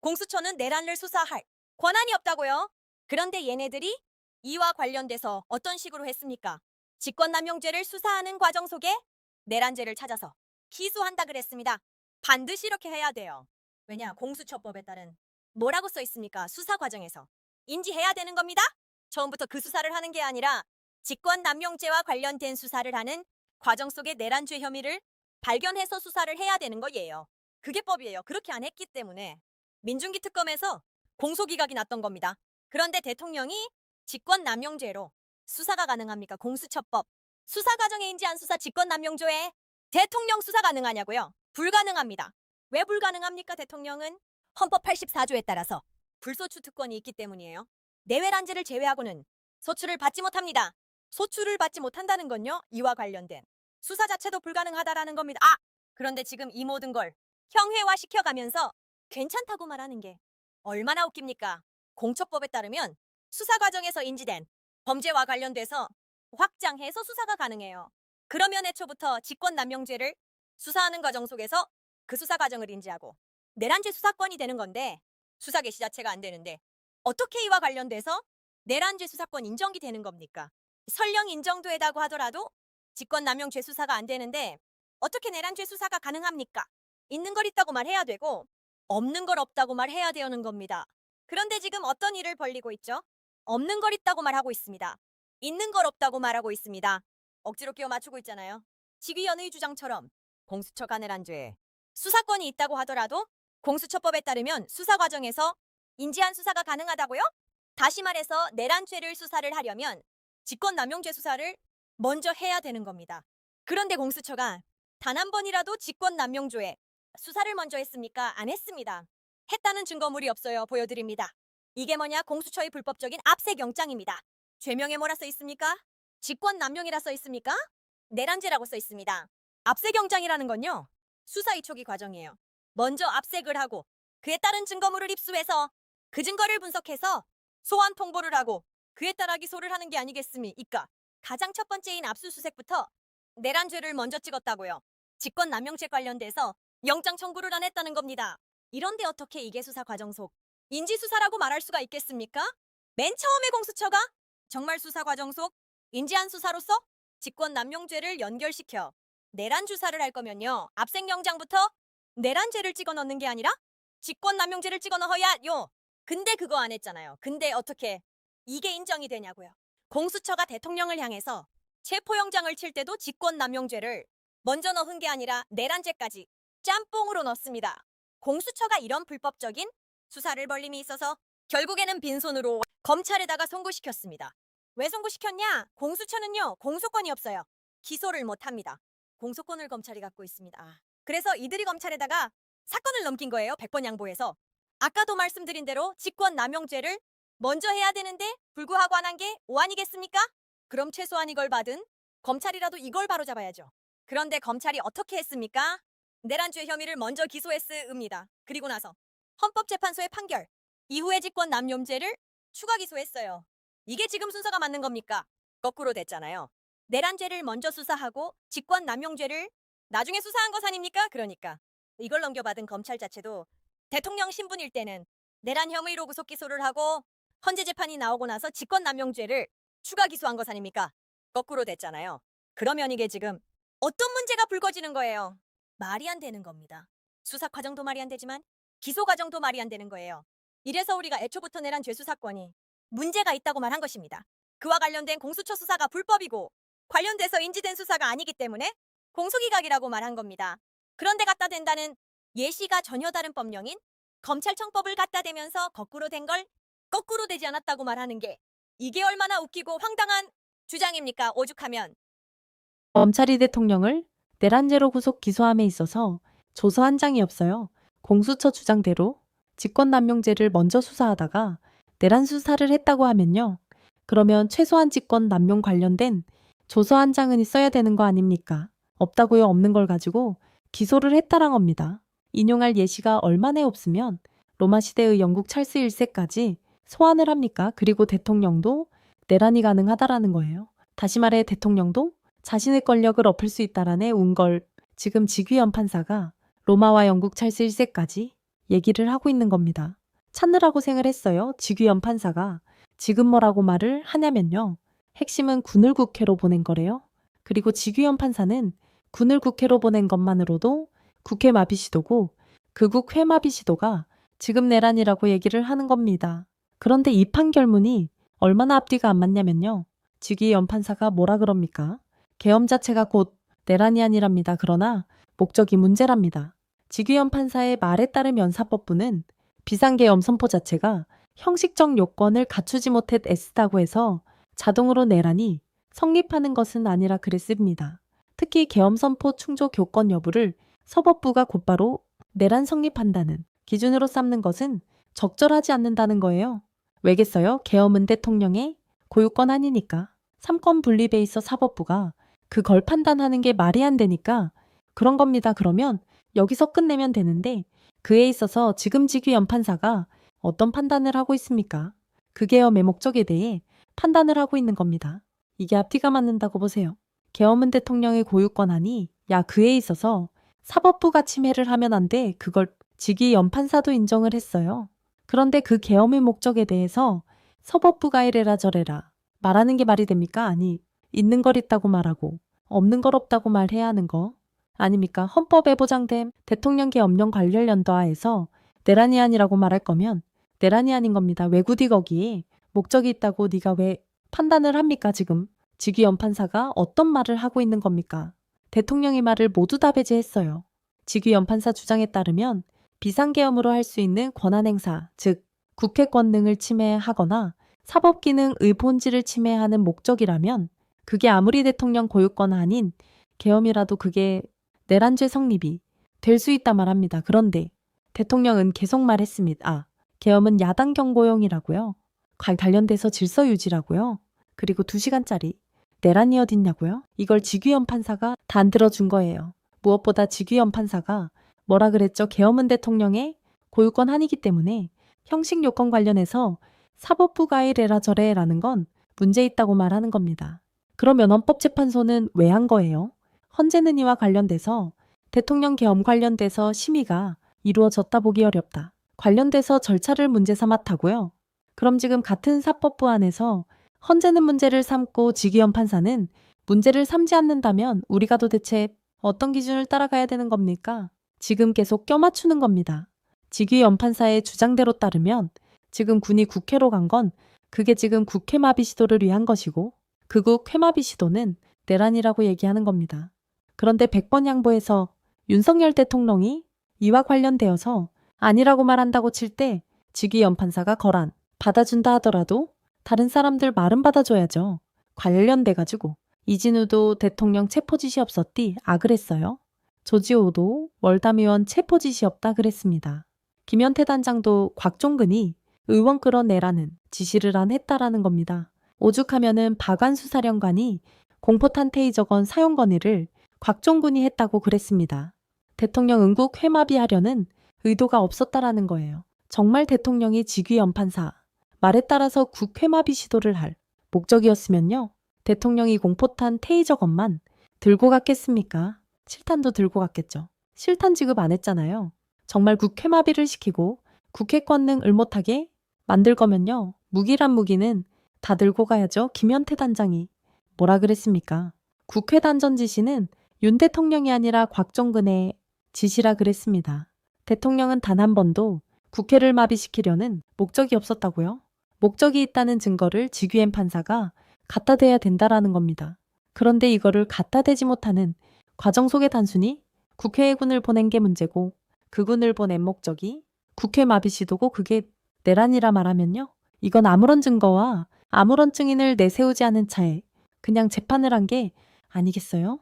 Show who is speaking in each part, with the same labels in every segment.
Speaker 1: 공수처는 내란을 수사할 권한이 없다고요? 그런데 얘네들이 이와 관련돼서 어떤 식으로 했습니까? 직권남용죄를 수사하는 과정 속에 내란죄를 찾아서 기소한다 그랬습니다. 반드시 이렇게 해야 돼요. 왜냐? 공수처법에 따른 뭐라고 써 있습니까? 수사 과정에서 인지해야 되는 겁니다. 처음부터 그 수사를 하는 게 아니라 직권남용죄와 관련된 수사를 하는 과정 속에 내란죄 혐의를 발견해서 수사를 해야 되는 거예요. 그게 법이에요. 그렇게 안 했기 때문에 민중기 특검에서 공소기각이 났던 겁니다. 그런데 대통령이 직권남용죄로 수사가 가능합니까? 공수처법. 수사 과정에 인지한 수사 직권남용죄에 대통령 수사 가능하냐고요? 불가능합니다. 왜 불가능합니까? 대통령은 헌법 84조에 따라서 불소추 특권이 있기 때문이에요. 내외란죄를 제외하고는 소추를 받지 못합니다. 소추를 받지 못한다는 건요, 이와 관련된 수사 자체도 불가능하다라는 겁니다. 그런데 지금 이 모든 걸 형해화 시켜가면서 괜찮다고 말하는 게 얼마나 웃깁니까? 공처법에 따르면 수사 과정에서 인지된 범죄와 관련돼서 확장해서 수사가 가능해요. 그러면 애초부터 직권남용죄를 수사하는 과정 속에서 그 수사 과정을 인지하고 내란죄 수사권이 되는 건데 수사 개시 자체가 안 되는데 어떻게 이와 관련돼서 내란죄 수사권 인정이 되는 겁니까? 설령 인정되다고 하더라도 직권남용죄 수사가 안 되는데 어떻게 내란죄 수사가 가능합니까? 있는 걸 있다고 말해야 되고 없는 걸 없다고 말해야 되는 겁니다. 그런데 지금 어떤 일을 벌리고 있죠? 없는 걸 있다고 말하고 있습니다. 있는 걸 없다고 말하고 있습니다. 억지로 끼워 맞추고 있잖아요. 지귀현의 주장처럼 공수처가 내란죄에 수사권이 있다고 하더라도 공수처법에 따르면 수사 과정에서 인지한 수사가 가능하다고요? 다시 말해서 내란죄를 수사를 하려면 직권남용죄 수사를 먼저 해야 되는 겁니다. 그런데 공수처가 단 한 번이라도 직권남용죄에 수사를 먼저 했습니까? 안 했습니다. 했다는 증거물이 없어요. 보여드립니다. 이게 뭐냐? 공수처의 불법적인 압색영장입니다. 죄명에 뭐라 써 있습니까? 직권남용이라 써 있습니까? 내란죄라고 써 있습니다. 압색영장이라는 건요, 수사 이초기 과정이에요. 먼저 압색을 하고 그에 따른 증거물을 입수해서 그 증거를 분석해서 소환 통보를 하고 그에 따라 기소를 하는 게 아니겠습니까? 가장 첫 번째인 압수수색부터 내란죄를 먼저 찍었다고요. 직권남용죄 관련돼서 영장 청구를 안 했다는 겁니다. 이런데 어떻게 이게 수사 과정 속 인지수사라고 말할 수가 있겠습니까? 맨 처음에 공수처가 정말 수사 과정 속 인지한 수사로서 직권남용죄를 연결시켜 내란 주사를 할 거면요, 압색영장부터 내란죄를 찍어 넣는 게 아니라 직권남용죄를 찍어 넣어야요. 근데 그거 안 했잖아요. 근데 어떻게 이게 인정이 되냐고요. 공수처가 대통령을 향해서 체포영장을 칠 때도 직권남용죄를 먼저 넣은 게 아니라 내란죄까지 짬뽕으로 넣습니다. 공수처가 이런 불법적인 수사를 벌림이 있어서 결국에는 빈손으로 검찰에다가 송구시켰습니다. 왜 송구시켰냐? 공수처는요, 공소권이 없어요. 기소를 못합니다. 공소권을 검찰이 갖고 있습니다. 그래서 이들이 검찰에다가 사건을 넘긴 거예요. 100번 양보해서. 아까도 말씀드린 대로 직권남용죄를 먼저 해야 되는데 불구하고 안 한 게 오한이겠습니까? 그럼 최소한 이걸 받은 검찰이라도 이걸 바로잡아야죠. 그런데 검찰이 어떻게 했습니까? 내란죄 혐의를 먼저 기소했습니다. 그리고 나서 헌법재판소의 판결 이후에 직권남용죄를 추가 기소했어요. 이게 지금 순서가 맞는 겁니까? 거꾸로 됐잖아요. 내란죄를 먼저 수사하고 직권남용죄를 나중에 수사한 것 아닙니까? 그러니까 이걸 넘겨받은 검찰 자체도 대통령 신분일 때는 내란 혐의로 구속 기소를 하고 헌재 재판이 나오고 나서 직권남용죄를 추가 기소한 것 아닙니까? 거꾸로 됐잖아요. 그러면 이게 지금 어떤 문제가 불거지는 거예요? 말이 안 되는 겁니다. 수사 과정도 말이 안 되지만 기소 과정도 말이 안 되는 거예요. 이래서 우리가 애초부터 내란 죄수사권이 문제가 있다고 말한 것입니다. 그와 관련된 공수처 수사가 불법이고 관련돼서 인지된 수사가 아니기 때문에 공소기각이라고 말한 겁니다. 그런데 갖다 댄다는 예시가 전혀 다른 법령인 검찰청법을 갖다 대면서 거꾸로 된 걸 거꾸로 되지 않았다고 말하는 게 이게 얼마나 웃기고 황당한 주장입니까? 오죽하면
Speaker 2: 검찰이 대통령을 내란죄로 구속 기소함에 있어서 조서 한 장이 없어요. 공수처 주장대로 직권남용죄를 먼저 수사하다가 내란 수사를 했다고 하면요. 그러면 최소한 직권남용 관련된 조서 한 장은 있어야 되는 거 아닙니까? 없다고요. 없는 걸 가지고 기소를 했다란 겁니다. 인용할 예시가 얼마나 없으면 로마 시대의 영국 찰스 1세까지 소환을 합니까? 그리고 대통령도 내란이 가능하다라는 거예요. 다시 말해 대통령도 자신의 권력을 엎을 수 있다라는 운걸 지금 지귀현 판사가 로마와 영국 찰스 1세까지 얘기를 하고 있는 겁니다. 찾느라고 생을 했어요. 직위원 판사가. 지금 뭐라고 말을 하냐면요. 핵심은 군을 국회로 보낸 거래요. 그리고 직위원 판사는 군을 국회로 보낸 것만으로도 국회 마비 시도고 극우 회마비 시도가 지금 내란이라고 얘기를 하는 겁니다. 그런데 이 판결문이 얼마나 앞뒤가 안 맞냐면요. 직위원 판사가 뭐라 그럽니까? 계엄 자체가 곧 내란이 아니랍니다. 그러나 목적이 문제랍니다. 직위원 판사의 말에 따르면 사법부는 비상계엄 선포 자체가 형식적 요건을 갖추지 못했다고 해서 자동으로 내란이 성립하는 것은 아니라 그랬습니다. 특히 계엄 선포 충족 요건 여부를 사법부가 곧바로 내란 성립한다는 기준으로 삼는 것은 적절하지 않는다는 거예요. 왜겠어요? 계엄은 대통령의 고유권 아니니까. 삼권 분립에 있어 사법부가 그걸 판단하는 게 말이 안 되니까 그런 겁니다. 그러면 여기서 끝내면 되는데 그에 있어서 지금 직위원 판사가 어떤 판단을 하고 있습니까? 그 계엄의 목적에 대해 판단을 하고 있는 겁니다. 이게 앞뒤가 맞는다고 보세요. 계엄은 대통령의 고유권 아니 야 그에 있어서 사법부가 침해를 하면 안 돼. 그걸 직위원 판사도 인정을 했어요. 그런데 그 계엄의 목적에 대해서 사법부가 이래라 저래라 말하는 게 말이 됩니까? 아니 있는 걸 있다고 말하고 없는 걸 없다고 말해야 하는 거 아닙니까? 헌법에 보장된 대통령 계엄령 관련 연도하에서 내란이 아니라고 말할 거면 내란이 아닌 겁니다. 왜 굳이 거기에 목적이 있다고 네가 왜 판단을 합니까? 지금 직위원 판사가 어떤 말을 하고 있는 겁니까? 대통령의 말을 모두 다 배제했어요. 직위원 판사 주장에 따르면 비상계엄으로 할 수 있는 권한행사, 즉 국회 권능을 침해하거나 사법기능의 본질을 침해하는 목적이라면 그게 아무리 대통령 고유권 아닌 계엄이라도 그게 내란죄 성립이 될 수 있다 말합니다. 그런데 대통령은 계속 말했습니다. 계엄은 야당 경고용이라고요. 관련돼서 질서 유지라고요. 그리고 2시간짜리 내란이 어딨냐고요. 이걸 직위원 판사가 다 안 들어준 거예요. 무엇보다 직위원 판사가 뭐라 그랬죠? 계엄은 대통령의 고유권 한이기 때문에 형식 요건 관련해서 사법부가 이래라 저래라는 건 문제 있다고 말하는 겁니다. 그러면 헌법재판소는 왜 한 거예요? 헌재는 이와 관련돼서 대통령 계엄 관련돼서 심의가 이루어졌다 보기 어렵다. 관련돼서 절차를 문제 삼았다고요? 그럼 지금 같은 사법부 안에서 헌재는 문제를 삼고 직위원 판사는 문제를 삼지 않는다면 우리가 도대체 어떤 기준을 따라가야 되는 겁니까? 지금 계속 껴맞추는 겁니다. 직위원 판사의 주장대로 따르면 지금 군이 국회로 간 건 그게 지금 국회 마비 시도를 위한 것이고 극우 회마비 시도는 내란이라고 얘기하는 겁니다. 그런데 100번 양보해서 윤석열 대통령이 이와 관련되어서 아니라고 말한다고 칠 때 직위원 판사가 거란 받아준다 하더라도 다른 사람들 말은 받아줘야죠. 관련돼가지고 이진우도 대통령 체포짓이 없었디 그랬어요. 조지호도 월담의원 체포짓이 없다 그랬습니다. 김현태 단장도 곽종근이 의원 끌어내라는 지시를 안 했다라는 겁니다. 오죽하면은 박완수 사령관이 공포탄 테이저건 사용 건의를 곽종근이 했다고 그랬습니다. 대통령 응국 회마비하려는 의도가 없었다라는 거예요. 정말 대통령이 직위원 판사 말에 따라서 국회마비 시도를 할 목적이었으면요. 대통령이 공포탄 테이저건만 들고 갔겠습니까? 실탄도 들고 갔겠죠. 실탄 지급 안 했잖아요. 정말 국회마비를 시키고 국회 권능을 못하게 만들 거면요. 무기란 무기는 다 들고 가야죠. 김현태 단장이 뭐라 그랬습니까? 국회 단전 지시는 윤 대통령이 아니라 곽종근의 지시라 그랬습니다. 대통령은 단 한 번도 국회를 마비시키려는 목적이 없었다고요? 목적이 있다는 증거를 직위원 판사가 갖다 대야 된다라는 겁니다. 그런데 이거를 갖다 대지 못하는 과정 속에 단순히 국회에 군을 보낸 게 문제고 그 군을 보낸 목적이 국회 마비 시도고 그게 내란이라 말하면요. 이건 아무런 증거와 아무런 증인을 내세우지 않은 차에 그냥 재판을 한 게 아니겠어요?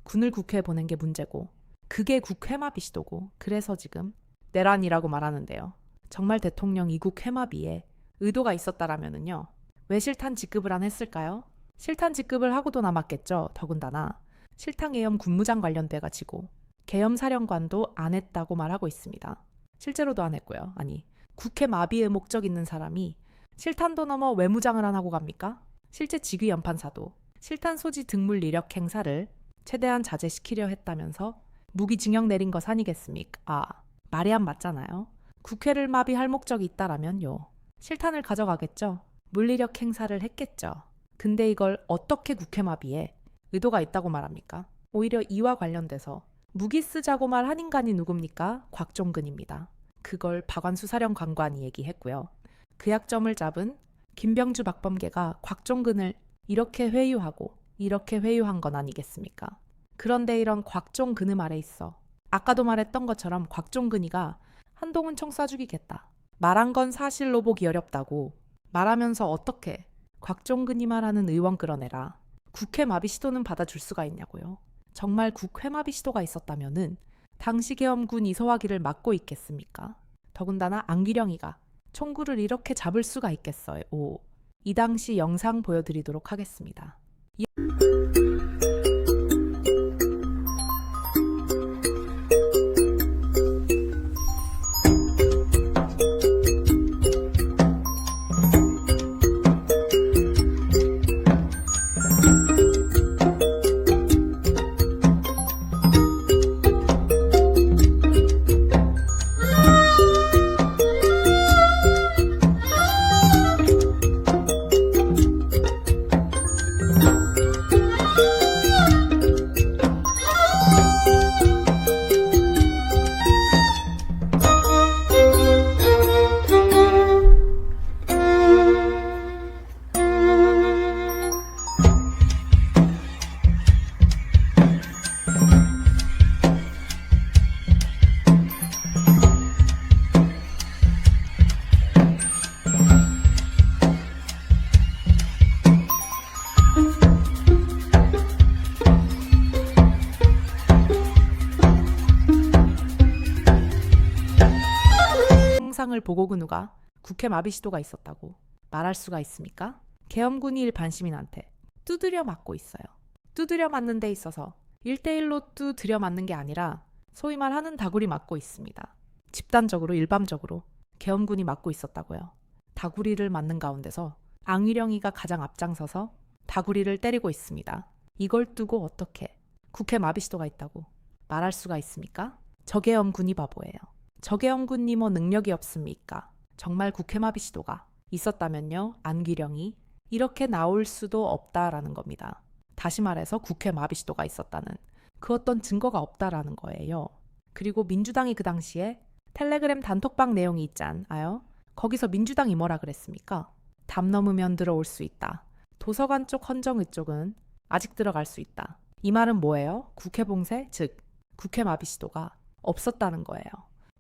Speaker 3: 군을 국회에 보낸 게 문제고 그게 국회마비 시도고 그래서 지금 내란이라고 말하는데요. 정말 대통령 이국 회마비에 의도가 있었다라면은요. 왜 실탄 지급을 안 했을까요? 실탄 지급을 하고도 남았겠죠. 더군다나 실탄 계엄 군무장 관련돼가지고 계엄 사령관도 안 했다고 말하고 있습니다. 실제로도 안 했고요. 아니 국회 마비에 목적 있는 사람이 실탄도 넘어 외무장을 안 하고 갑니까? 실제 직위원 판사도 실탄 소지 등물 이력 행사를 최대한 자제시키려 했다면서 무기징역 내린 것 아니겠습니까? 말이 안 맞잖아요. 국회를 마비할 목적이 있다라면요. 실탄을 가져가겠죠. 물리력 행사를 했겠죠. 근데 이걸 어떻게 국회 마비에 의도가 있다고 말합니까? 오히려 이와 관련돼서 무기 쓰자고 말한 인간이 누굽니까? 곽종근입니다. 그걸 박완수사령 관관이 얘기했고요. 그 약점을 잡은 김병주 박범계가 곽종근을 이렇게 회유하고 이렇게 회유한 건 아니겠습니까? 그런데 이런 곽종근음 아래 있어. 아까도 말했던 것처럼 곽종근이가 한동훈 총 쏴 죽이겠다. 말한 건 사실로 보기 어렵다고 말하면서 어떻게 곽종근이 말하는 의원 끌어내라. 국회 마비 시도는 받아줄 수가 있냐고요. 정말 국회 마비 시도가 있었다면은 당시 계엄군 이소화기를 막고 있겠습니까? 더군다나 안기령이가 총구를 이렇게 잡을 수가 있겠어요. 이 당시 영상 보여드리도록 하겠습니다. 영상을 보고 그누가 국회 마비 시도가 있었다고 말할 수가 있습니까? 계엄군이 일반시민한테 두드려 맞고 있어요. 두드려 맞는 데 있어서 1대1로 두드려 맞는 게 아니라 소위 말하는 다구리 맞고 있습니다. 집단적으로 일방적으로 계엄군이 맞고 있었다고요. 다구리를 맞는 가운데서 앙위령이가 가장 앞장서서 다구리를 때리고 있습니다. 이걸 두고 어떻게 국회 마비 시도가 있다고 말할 수가 있습니까? 저계엄군이 바보예요. 저계엄군이 뭐 능력이 없습니까? 정말 국회 마비 시도가 있었다면요. 안기령이 이렇게 나올 수도 없다라는 겁니다. 다시 말해서 국회 마비 시도가 있었다는 그 어떤 증거가 없다라는 거예요. 그리고 민주당이 그 당시에 텔레그램 단톡방 내용이 있잖아요. 거기서 민주당이 뭐라 그랬습니까? 담 넘으면 들어올 수 있다. 도서관 쪽 헌정의 쪽은 아직 들어갈 수 있다. 이 말은 뭐예요? 국회 봉쇄, 즉 국회 마비 시도가 없었다는 거예요.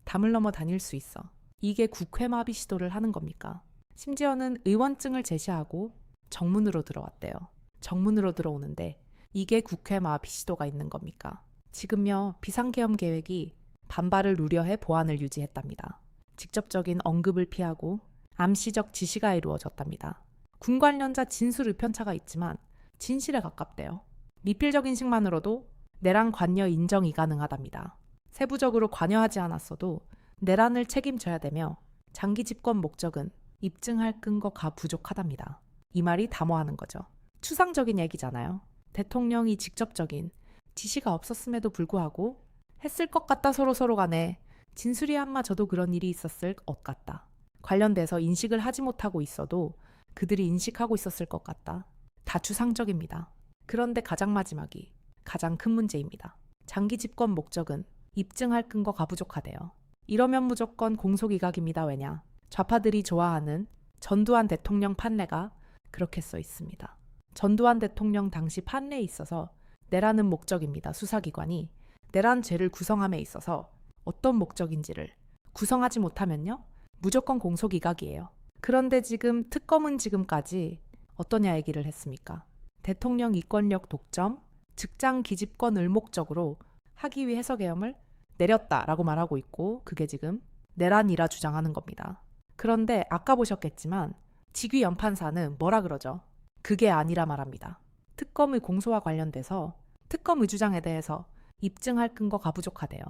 Speaker 3: 담을 넘어 다닐 수 있어. 이게 국회 마비 시도를 하는 겁니까? 심지어는 의원증을 제시하고 정문으로 들어왔대요. 정문으로 들어오는데 이게 국회 마비 시도가 있는 겁니까? 지금요, 비상계엄 계획이 반발을 우려해 보안을 유지했답니다. 직접적인 언급을 피하고 암시적 지시가 이루어졌답니다. 군 관련자 진술 의편차가 있지만 진실에 가깝대요. 미필적 인식만으로도 내란 관여 인정이 가능하답니다. 세부적으로 관여하지 않았어도 내란을 책임져야 되며 장기 집권 목적은 입증할 근거가 부족하답니다. 이 말이 담화하는 거죠. 추상적인 얘기잖아요. 대통령이 직접적인 지시가 없었음에도 불구하고 했을 것 같다 서로 간에 진술이 한마저도 그런 일이 있었을 것 같다. 관련돼서 인식을 하지 못하고 있어도 그들이 인식하고 있었을 것 같다. 다 추상적입니다. 그런데 가장 마지막이 가장 큰 문제입니다. 장기 집권 목적은 입증할 근거가 부족하대요. 이러면 무조건 공소기각입니다. 왜냐? 좌파들이 좋아하는 전두환 대통령 판례가 그렇게 써 있습니다. 전두환 대통령 당시 판례에 있어서 내라는 목적입니다. 수사기관이 내란 죄를 구성함에 있어서 어떤 목적인지를 구성하지 못하면요. 무조건 공소기각이에요. 그런데 지금 특검은 지금까지 어떠냐 얘기를 했습니까? 대통령 이권력 독점, 직장 기집권을 목적으로 하기 위해서 계엄을 내렸다라고 말하고 있고 그게 지금 내란이라 주장하는 겁니다. 그런데 아까 보셨겠지만 직위 연판사는 뭐라 그러죠? 그게 아니라 말합니다. 특검의 공소와 관련돼서 특검의 주장에 대해서 입증할 근거가 부족하대요.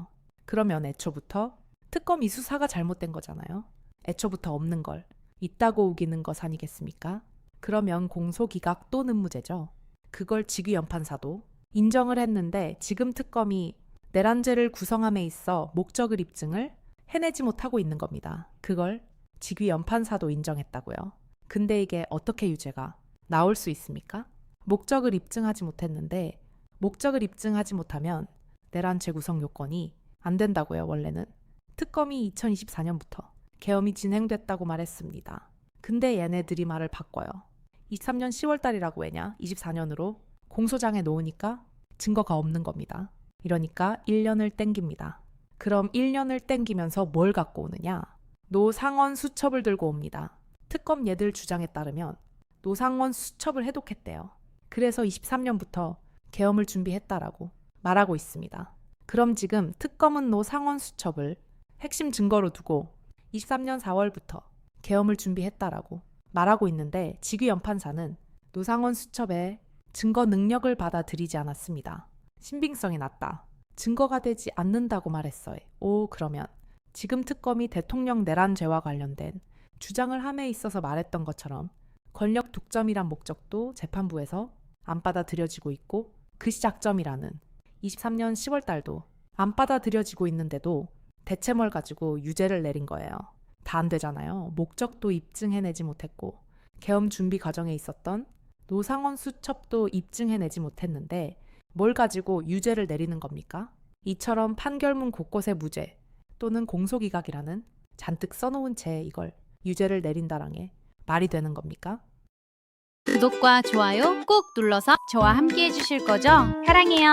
Speaker 3: 그러면 애초부터 특검 이 수사가 잘못된 거잖아요. 애초부터 없는 걸 있다고 우기는 것 아니겠습니까? 그러면 공소기각 또는 무죄죠. 그걸 직위 연판사도 인정을 했는데 지금 특검이 내란죄를 구성함에 있어 목적을 입증을 해내지 못하고 있는 겁니다. 그걸 직위 연판사도 인정했다고요. 근데 이게 어떻게 유죄가 나올 수 있습니까? 목적을 입증하지 못했는데 목적을 입증하지 못하면 내란죄 구성 요건이 안 된다고요, 원래는. 특검이 2024년부터 계엄이 진행됐다고 말했습니다. 근데 얘네들이 말을 바꿔요. 23년 10월 달이라고 왜냐? 24년으로 공소장에 놓으니까 증거가 없는 겁니다. 이러니까 1년을 땡깁니다. 그럼 1년을 땡기면서 뭘 갖고 오느냐? 노상원 수첩을 들고 옵니다. 특검 얘들 주장에 따르면 노상원 수첩을 해독했대요. 그래서 23년부터 계엄을 준비했다라고 말하고 있습니다. 그럼 지금 특검은 노상원 수첩을 핵심 증거로 두고 23년 4월부터 계엄을 준비했다라고 말하고 있는데 직위연판사는 노상원 수첩의 증거 능력을 받아들이지 않았습니다. 신빙성이 낮다. 증거가 되지 않는다고 말했어요. 그러면 지금 특검이 대통령 내란죄와 관련된 주장을 함에 있어서 말했던 것처럼 권력 독점이란 목적도 재판부에서 안 받아들여지고 있고 그 시작점이라는 23년 10월 달도 안 받아들여지고 있는데도 대체 뭘 가지고 유죄를 내린 거예요. 다 안 되잖아요. 목적도 입증해내지 못했고 계엄 준비 과정에 있었던 노상원 수첩도 입증해내지 못했는데 뭘 가지고 유죄를 내리는 겁니까? 이처럼 판결문 곳곳에 무죄 또는 공소기각이라는 잔뜩 써놓은 채 이걸 유죄를 내린다는 게 말이 되는 겁니까?
Speaker 4: 구독과 좋아요 꼭 눌러서 저와 함께 해주실 거죠? 사랑해요.